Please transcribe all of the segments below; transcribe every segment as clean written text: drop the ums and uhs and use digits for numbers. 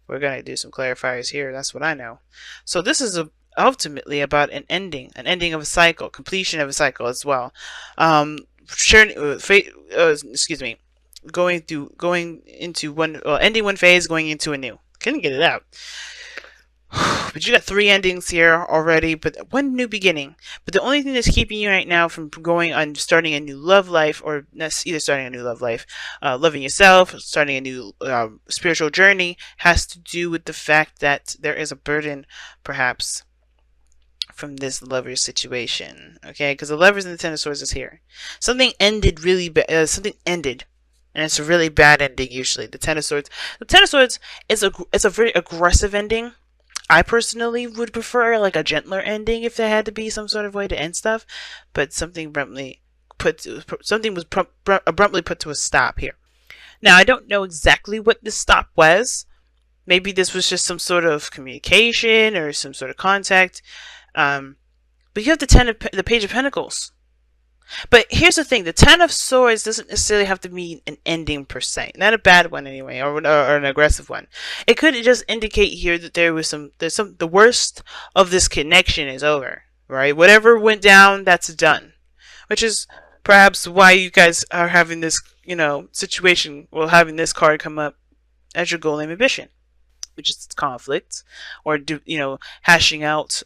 we're going to do some clarifiers here. That's what I know. So this is ultimately about an ending of a cycle, completion of a cycle as well. Excuse me, going into one, well, ending one phase, going into a new. Couldn't get it out. But you got 3 endings here already, but 1 new beginning. But the only thing that's keeping you right now from going on starting a new love life, or either starting a new love life, loving yourself, starting a new spiritual journey, has to do with the fact that there is a burden, perhaps, from this lover situation. Okay, because the Lovers and the Ten of Swords is here. Something ended really bad. Something ended. And it's a really bad ending usually. The Ten of Swords. The Ten of Swords is a very aggressive ending. I personally would prefer like a gentler ending if there had to be some sort of way to end stuff, but something was abruptly put to a stop here. Now I don't know exactly what this stop was. Maybe this was just some sort of communication or some sort of contact. But you have the Page of Pentacles. But here's the thing: the Ten of Swords doesn't necessarily have to mean an ending per se, not a bad one anyway, or an aggressive one. It could just indicate here that the worst of this connection is over, right? Whatever went down, that's done, which is perhaps why you guys are having this, situation, well, having this card come up as your goal and ambition, which is conflict, or hashing out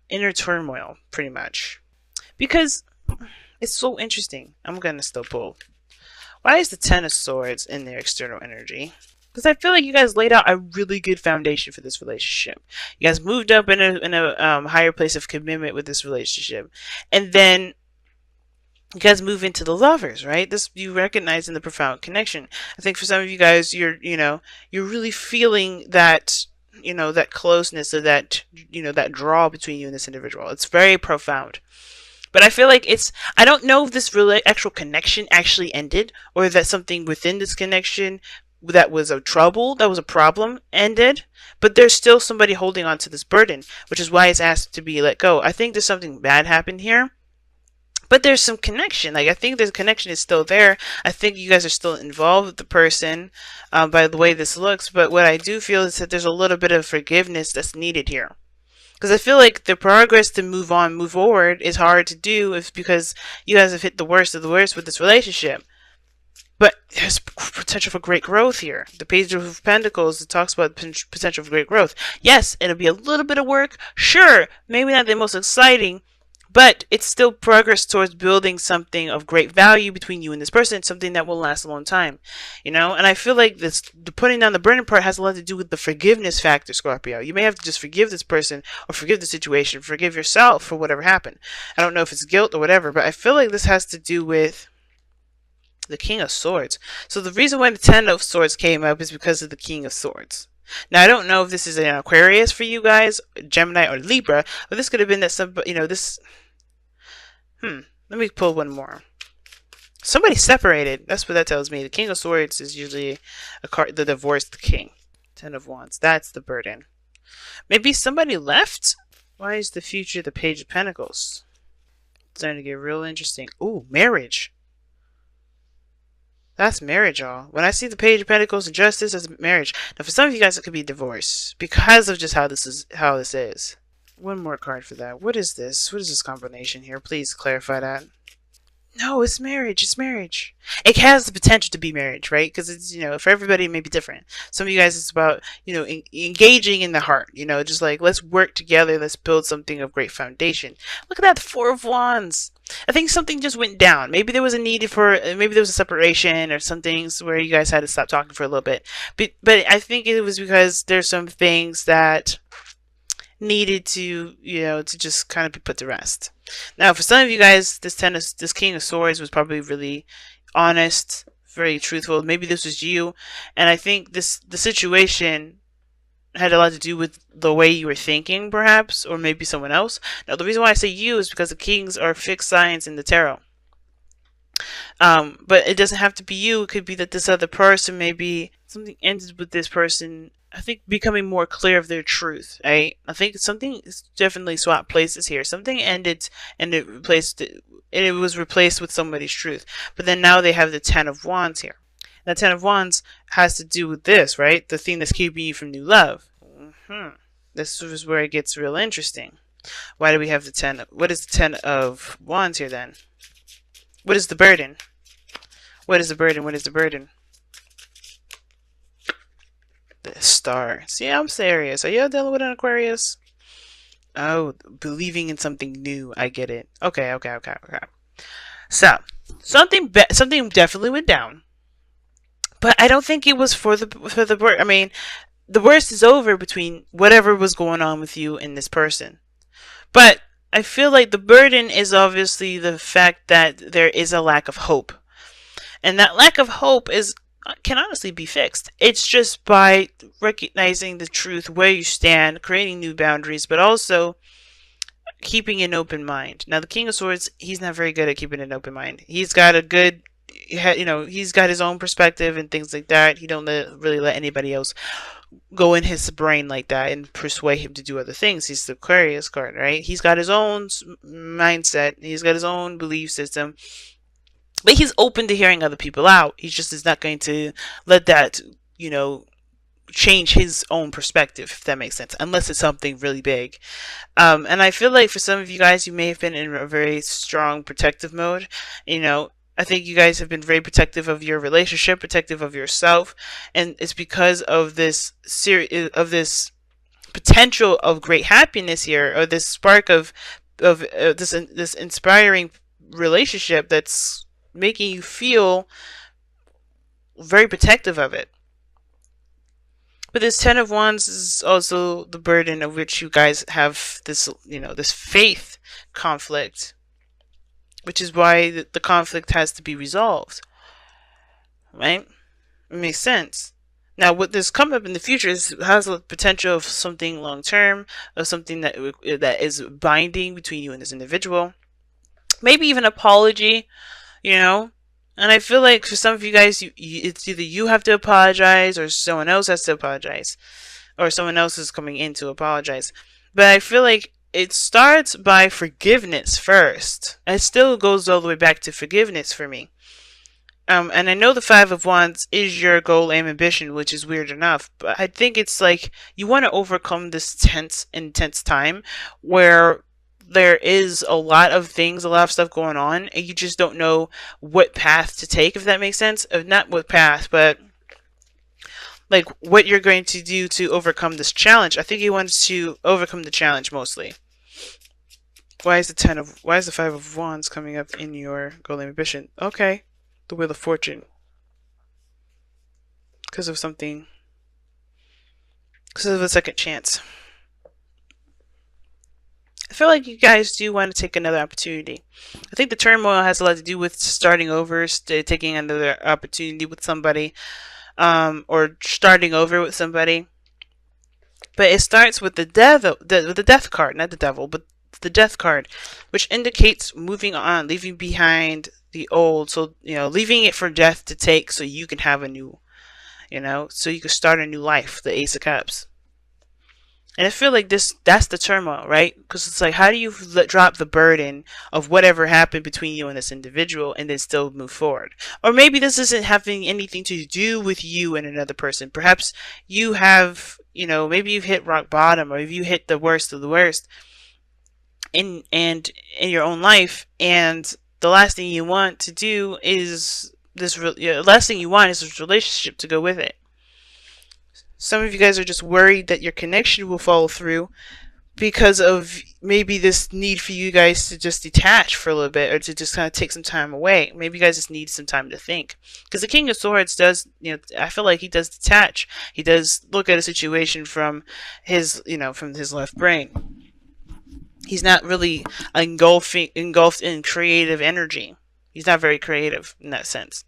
inner turmoil, pretty much. Because it's so interesting. I'm going to still pull. Why is the Ten of Swords in their external energy? Because I feel like you guys laid out a really good foundation for this relationship. You guys moved up in a higher place of commitment with this relationship. And then you guys move into the Lovers, right? This, you recognize in the profound connection. I think for some of you guys, you're really feeling that, that closeness, or that, that draw between you and this individual. It's very profound. But I feel like I don't know if this actual connection actually ended, or that something within this connection that was a problem ended. But there's still somebody holding on to this burden, which is why it's asked to be let go. I think there's something bad happened here. But there's some connection. Like, I think the connection is still there. I think you guys are still involved with the person by the way this looks. But what I do feel is that there's a little bit of forgiveness that's needed here. Because I feel like the progress to move forward is hard to do because you guys have hit the worst of the worst with this relationship. But there's potential for great growth here. The Page of Pentacles, it talks about potential for great growth. Yes, it'll be a little bit of work. Sure, maybe not the most exciting, but it's still progress towards building something of great value between you and this person, something that will last a long time, And I feel like the putting down the burden part has a lot to do with the forgiveness factor, Scorpio. You may have to just forgive this person, or forgive the situation, forgive yourself for whatever happened. I don't know if it's guilt or whatever, but I feel like this has to do with the King of Swords. So the reason why the Ten of Swords came up is because of the King of Swords. Now, I don't know if this is an Aquarius for you guys, Gemini or Libra, but this could have been that this... Let me pull one more. Somebody separated. That's what that tells me. The King of Swords is usually a card, the divorced king. Ten of Wands. That's the burden. Maybe somebody left? Why is the future the Page of Pentacles? It's starting to get real interesting. Ooh, marriage. That's marriage, y'all. When I see the Page of Pentacles and Justice, that's marriage. Now, for some of you guys, it could be divorce because of just how this is. One more card for that. What is this? What is this combination here? Please clarify that. No, it's marriage. It's marriage. It has the potential to be marriage, right? Because it's, for everybody it may be different. Some of you guys, it's about, engaging in the heart. Just like, let's work together. Let's build something of great foundation. Look at that, 4 of Wands. I think something just went down. Maybe there was a need maybe there was a separation or some things where you guys had to stop talking for a little bit. But I think it was because there's some things that needed to to just kind of be put to rest. Now, for some of you guys, this King of Swords was probably really honest, very truthful. Maybe this was you, and I think the situation had a lot to do with the way you were thinking, perhaps, or maybe someone else. Now, the reason why I say you is because the kings are fixed signs in the tarot. But it doesn't have to be you. It could be that this other person, maybe something ended with this person, I think, becoming more clear of their truth, right? I think something definitely swapped places here. Something ended and it was replaced with somebody's truth. But then now they have the Ten of Wands here. That Ten of Wands has to do with this, right? The thing that's keeping you from new love. This is where it gets real interesting. Why do we have the 10? What is the 10 of Wands here then? What is the burden? What is the burden? What is the burden? The Star. See, I'm serious. Are you dealing with an Aquarius? Oh, believing in something new. I get it. Okay. So, something definitely went down. But I don't think it was for the worst. I mean, the worst is over between whatever was going on with you and this person. But I feel like the burden is obviously the fact that there is a lack of hope. And that lack of hope can honestly be fixed. It's just by recognizing the truth, where you stand, creating new boundaries, but also keeping an open mind. Now, the King of Swords, he's not very good at keeping an open mind. He's got a good, he's got his own perspective and things like that. He don't really let anybody else go in his brain like that and persuade him to do other things. He's the Aquarius card, right? He's got his own mindset. He's got his own belief system. But he's open to hearing other people out. He just is not going to let that, change his own perspective, if that makes sense, unless it's something really big. And I feel like for some of you guys, you may have been in a very strong protective mode. I think you guys have been very protective of your relationship, protective of yourself, and it's because of this this potential of great happiness here, or this spark of this inspiring relationship that's making you feel very protective of it. But this Ten of Wands is also the burden of which you guys have this, this faith conflict, which is why the conflict has to be resolved, right? It makes sense. Now, what this coming up in the future has the potential of something long term, of something that is binding between you and this individual. Maybe even apology, And I feel like for some of you guys, it's either you have to apologize or someone else has to apologize, or someone else is coming in to apologize. But I feel like it starts by forgiveness first. It still goes all the way back to forgiveness for me. And I know the Five of Wands is your goal and ambition, which is weird enough. But I think it's like you want to overcome this intense time where there is a lot of stuff going on, and you just don't know what path to take, if that makes sense. Not what path, but like what you're going to do to overcome this challenge. I think you want to overcome the challenge mostly. Why is the Five of Wands coming up in your goal and ambition? Okay, the Wheel of Fortune. Because of a second chance. I feel like you guys do want to take another opportunity. I think the turmoil has a lot to do with starting over, taking another opportunity with somebody, or starting over with somebody. But it starts with the death card, not the devil, but the death card, which indicates moving on, leaving behind the old. So, leaving it for death to take so you can have a new, so you can start a new life, the Ace of Cups. And I feel like that's the turmoil, right? Because it's like, how do you drop the burden of whatever happened between you and this individual and then still move forward? Or maybe this isn't having anything to do with you and another person. Perhaps you have, maybe you've hit rock bottom, or if you hit the worst of the worst in your own life, and the last thing you want to do is this relationship to go with it. Some of you guys are just worried that your connection will fall through because of maybe this need for you guys to just detach for a little bit, or to just kind of take some time away. Maybe you guys just need some time to think. Because the King of Swords does, I feel like he does detach. He does look at a situation from his, from his left brain. He's not really engulfed in creative energy. He's not very creative in that sense.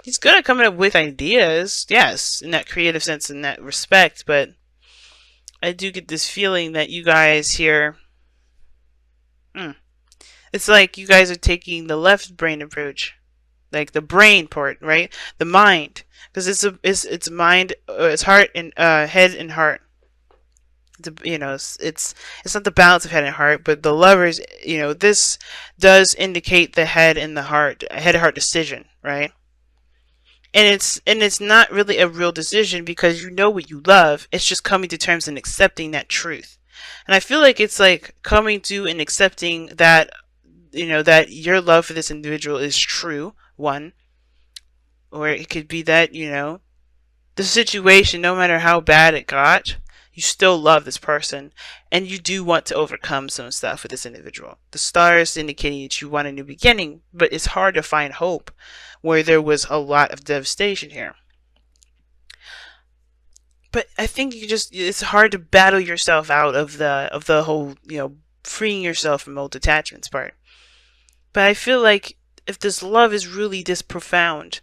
He's good at coming up with ideas, yes, in that creative sense, in that respect, but I do get this feeling that you guys here, it's like you guys are taking the left brain approach, like the brain part, right? The mind, because it's mind, it's heart and head and heart. It's not the balance of head and heart, but the lovers, this does indicate the head and the heart, head-heart decision, right? and it's not really a real decision because you know what you love. It's just coming to terms and accepting that truth. And I feel like it's like coming to and accepting that, that your love for this individual is true, one. Or it could be that, the situation, no matter how bad it got, you still love this person and you do want to overcome some stuff with this individual. The stars indicating that you want a new beginning, but it's hard to find hope where there was a lot of devastation here. But I think it's hard to battle yourself out of the whole, freeing yourself from old attachments part. But I feel like if this love is really this profound,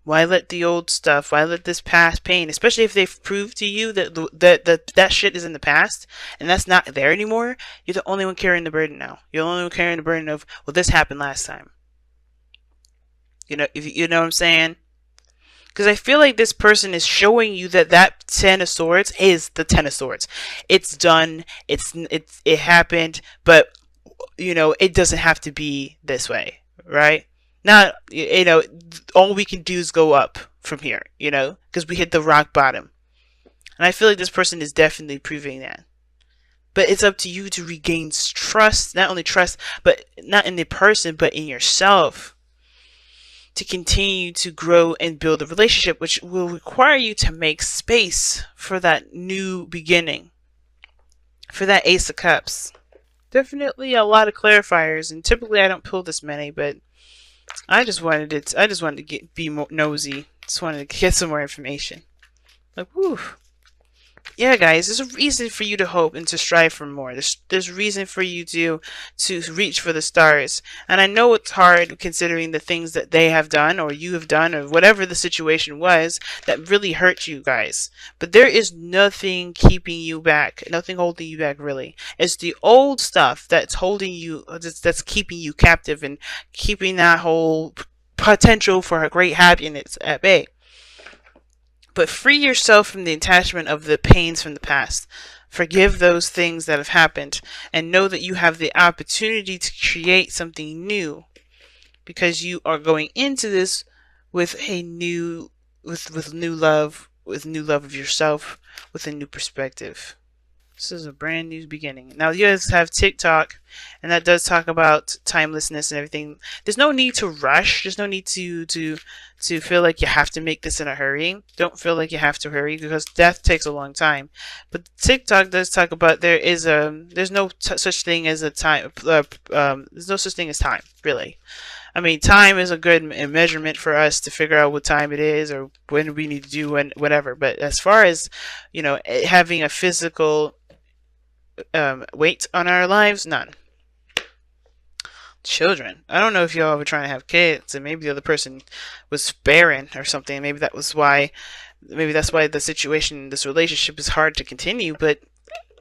why let the old stuff, why let this past pain, especially if they've proved to you that shit is in the past and that's not there anymore, you're the only one carrying the burden now. You're the only one carrying the burden of, well, this happened last time. You know what I'm saying? Because I feel like this person is showing you that Ten of Swords is the Ten of Swords. It's done. It happened, but it doesn't have to be this way, right? Not, all we can do is go up from here, because we hit the rock bottom. And I feel like this person is definitely proving that. But it's up to you to regain trust, not only trust, but not in the person, but in yourself, to continue to grow and build a relationship, which will require you to make space for that new beginning, for that Ace of Cups. Definitely a lot of clarifiers, and typically I don't pull this many, but I just wanted to be more nosy. Just wanted to get some more information. Like, whew. Yeah, guys, there's a reason for you to hope and to strive for more. There's reason for you to reach for the stars. And I know it's hard considering the things that they have done or you have done or whatever the situation was that really hurt you guys. But there is nothing keeping you back, nothing holding you back really. It's the old stuff that's holding you, that's keeping you captive and keeping that whole potential for a great happiness at bay. But free yourself from the attachment of the pains from the past. Forgive those things that have happened and know that you have the opportunity to create something new, because you are going into this with a new new love of yourself, with a new perspective. This is a brand new beginning. Now you guys have TikTok, and that does talk about timelessness and everything. There's no need to rush. There's no need to feel like you have to make this in a hurry. Don't feel like you have to hurry, because death takes a long time. But TikTok does talk about there's no such thing as a time. There's no such thing as time, really. I mean, time is a good measurement for us to figure out what time it is or when we need to do whatever. But as far as having a physical weight on our lives, none. Children. I don't know if y'all were trying to have kids and maybe the other person was barren or something. Maybe that's why the situation, this relationship is hard to continue, but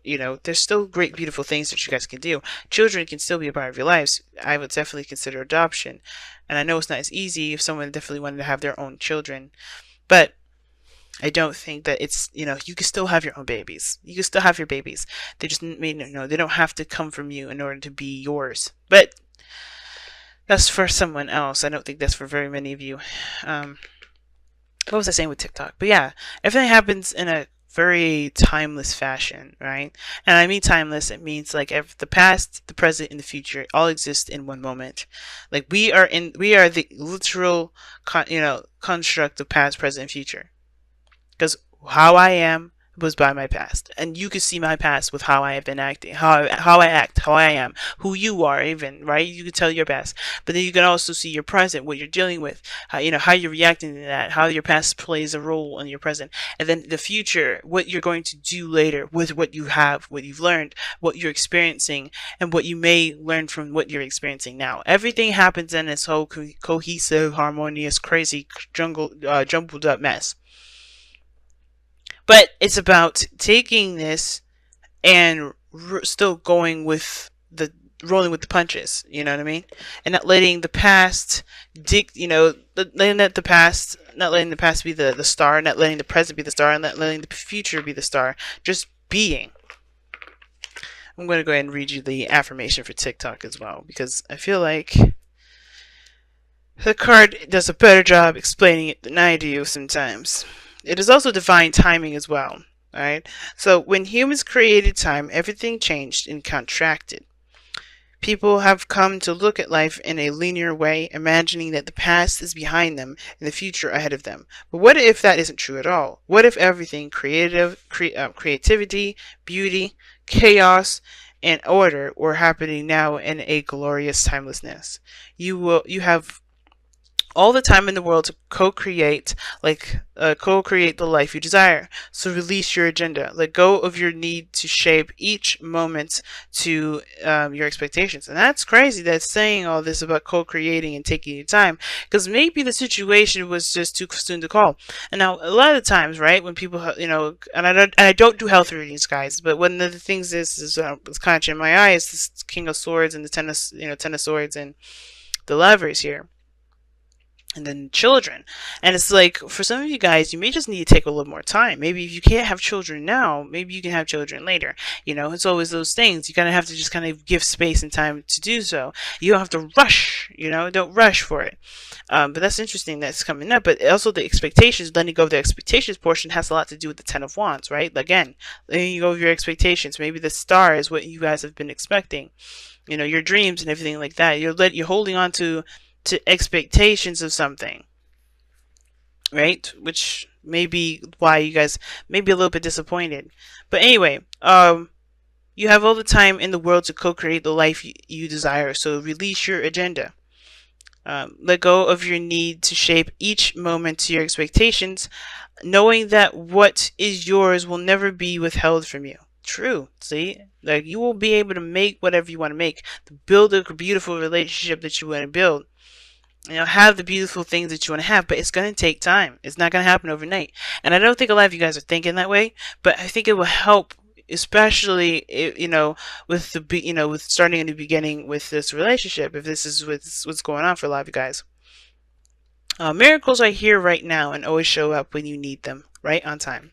there's still great, beautiful things that you guys can do. Children can still be a part of your lives. I would definitely consider adoption. And I know it's not as easy if someone definitely wanted to have their own children, but I don't think that it's, you can still have your own babies. You can still have your babies. They just, they don't have to come from you in order to be yours. But that's for someone else. I don't think that's for very many of you. What was I saying with TikTok? But yeah, everything happens in a very timeless fashion, right? And I mean timeless, it means like the past, the present, and the future all exist in one moment. Like we are the literal construct of past, present, and future. Because how I am was by my past, and you can see my past with how I have been acting, how I act, how I am, who you are, even, right? You can tell your past, but then you can also see your present, what you're dealing with, how you're reacting to that, how your past plays a role in your present, and then the future, what you're going to do later with what you have, what you've learned, what you're experiencing, and what you may learn from what you're experiencing now. Everything happens in this whole cohesive, harmonious, crazy, jumbled up mess. But it's about taking this and still going with rolling with the punches, you know what I mean? And not letting the past not letting the past be the star, not letting the present be the star, and not letting the future be the star. Just being. I'm going to go ahead and read you the affirmation for TikTok as well, because I feel like The card does a better job explaining it than I do sometimes. It is also divine timing as well. Alright? So when humans created time, everything changed and contracted. People have come to look at life in a linear way, imagining that the past is behind them and the future ahead of them. But what if that isn't true at all? What if everything creativity, beauty, chaos, and order were happening now in a glorious timelessness? You have all the time in the world to co-create, co-create the life you desire. So release your agenda. Let go of your need to shape each moment to your expectations. And that's crazy that's saying all this about co-creating and taking your time, because maybe the situation was just too soon to call. And now a lot of the times, right, when people, and I don't do health readings, guys, but one of the things is kind of in my eye is this King of Swords and the Ten of Swords and the Lovers here, and then children. And it's like, for some of you guys, you may just need to take a little more time. Maybe if you can't have children now, maybe you can have children later. It's always those things. You kind of have to just kind of give space and time to do so. You don't have to rush, don't rush for it. But that's interesting that's coming up. But also the expectations, letting go of the expectations portion has a lot to do with the Ten of Wands, right? Again, letting go of your expectations. Maybe the star is what you guys have been expecting. Your dreams and everything like that. You're holding on to expectations of something, right? Which may be why you guys may be a little bit disappointed. But anyway, you have all the time in the world to co-create the life you desire. So release your agenda. Let go of your need to shape each moment to your expectations, knowing that what is yours will never be withheld from you. True. See, like, you will be able to make whatever you want to make, to build a beautiful relationship that you want to build, have the beautiful things that you want to have, but it's going to take time. It's not going to happen overnight. And I don't think a lot of you guys are thinking that way, but I think it will help, especially, with with starting a new beginning with this relationship, if this is what's going on for a lot of you guys. Miracles are here right now and always show up when you need them, right on time.